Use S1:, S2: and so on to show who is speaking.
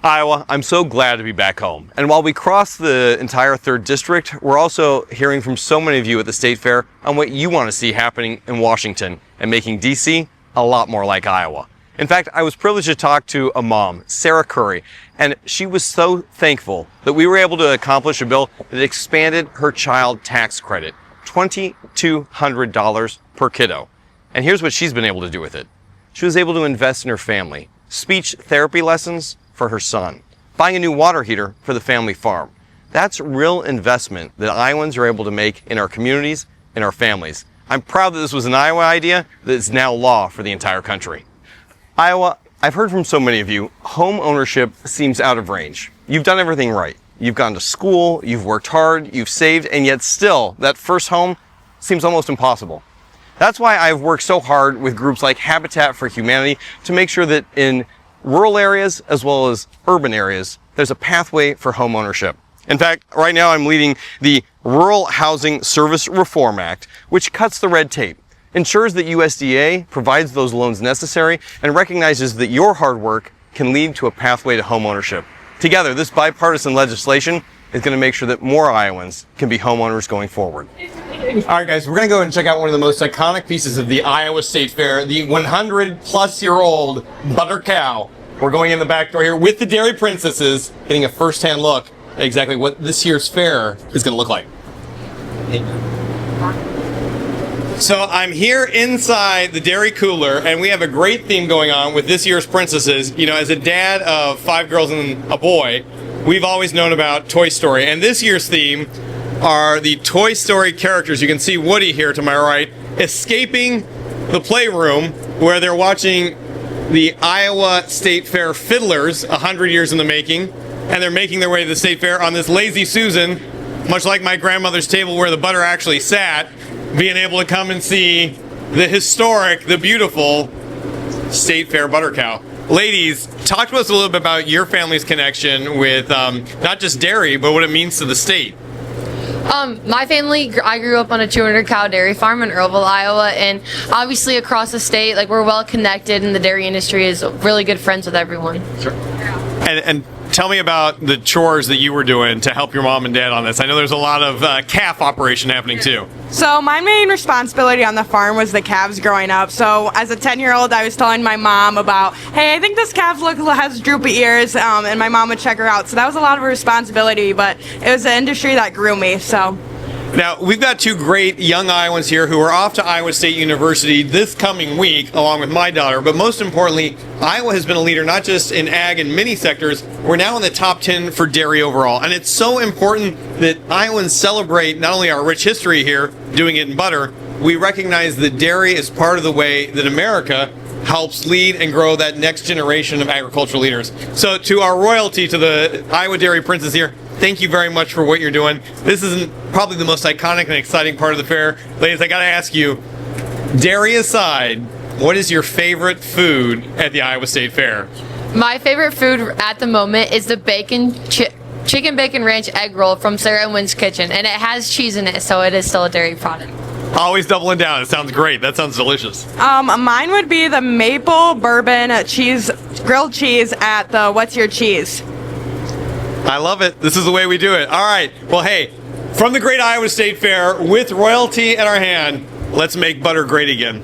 S1: Iowa, I'm so glad to be back home. And while we cross the entire 3rd District, we're also hearing from so many of you at the State Fair on what you want to see happening in Washington and making DC a lot more like Iowa. In fact, I was privileged to talk to a mom, Sarah Curry, and she was so thankful that we were able to accomplish a bill that expanded her child tax credit, $2,200 per kiddo. And here's what she's been able to do with it. She was able to invest in her family, speech therapy lessons for her son, buying a new water heater for the family farm. That's real investment that Iowans are able to make in our communities and our families. I'm proud that this was an Iowa idea that is now law for the entire country. Iowa, I've heard from so many of you, home ownership seems out of range. You've done everything right. You've gone to school, you've worked hard, you've saved, and yet still, that first home seems almost impossible. That's why I've worked so hard with groups like Habitat for Humanity to make sure that in rural areas as well as urban areas, there's a pathway for home ownership. In fact, right now I'm leading the Rural Housing Service Reform Act, which cuts the red tape, ensures that USDA provides those loans necessary, and recognizes that your hard work can lead to a pathway to home ownership. Together, this bipartisan legislation is going to make sure that more Iowans can be homeowners going forward. All right, guys, we're going to go and check out one of the most iconic pieces of the Iowa State Fair, the 100-plus-year-old butter cow. We're going in the back door here with the Dairy Princesses, getting a first-hand look at exactly what this year's fair is going to look like. So I'm here inside the dairy cooler, and we have a great theme going on with this year's princesses. You know, as a dad of 5 girls and a boy, we've always known about Toy Story, and this year's theme are the Toy Story characters. You can see Woody here to my right, escaping the playroom where they're watching the Iowa State Fair Fiddlers, 100 years in the making, and they're making their way to the State Fair on this Lazy Susan, much like my grandmother's table where the butter actually sat, being able to come and see the historic, the beautiful State Fair butter cow. Ladies, talk to us a little bit about your family's connection with not just dairy, but what it means to the state.
S2: My family, I grew up on a 200-cow dairy farm in Earlville, Iowa, and obviously across the state, like, we're well connected, and the dairy industry is really good friends with everyone.
S1: Sure. And tell me about the chores that you were doing to help your mom and dad on this. I know there's a lot of calf operation happening too.
S3: So my main responsibility on the farm was the calves growing up. So as a 10-year-old, I was telling my mom about, hey, I think this calf has droopy ears, and my mom would check her out. So that was a lot of a responsibility, but it was an industry that grew me. So.
S1: Now, we've got 2 great young Iowans here who are off to Iowa State University this coming week, along with my daughter. But most importantly, Iowa has been a leader not just in ag and many sectors. We're now in the top 10 for dairy overall. And it's so important that Iowans celebrate not only our rich history here, doing it in butter, we recognize that dairy is part of the way that America helps lead and grow that next generation of agricultural leaders. So to our royalty, to the Iowa Dairy Princess here, thank you very much for what you're doing. This is probably the most iconic and exciting part of the fair. Ladies, I got to ask you, dairy aside, what is your favorite food at the Iowa State Fair?
S2: My favorite food at the moment is the chicken bacon ranch egg roll from Sarah and Wynn's Kitchen, and it has cheese in it, so it is still a dairy product.
S1: Always doubling down. It sounds great. That sounds delicious.
S3: Mine would be the maple bourbon grilled cheese at the What's Your Cheese.
S1: I love it. This is the way we do it. All right. Well, hey, from the great Iowa State Fair, with royalty in our hand, let's make butter great again.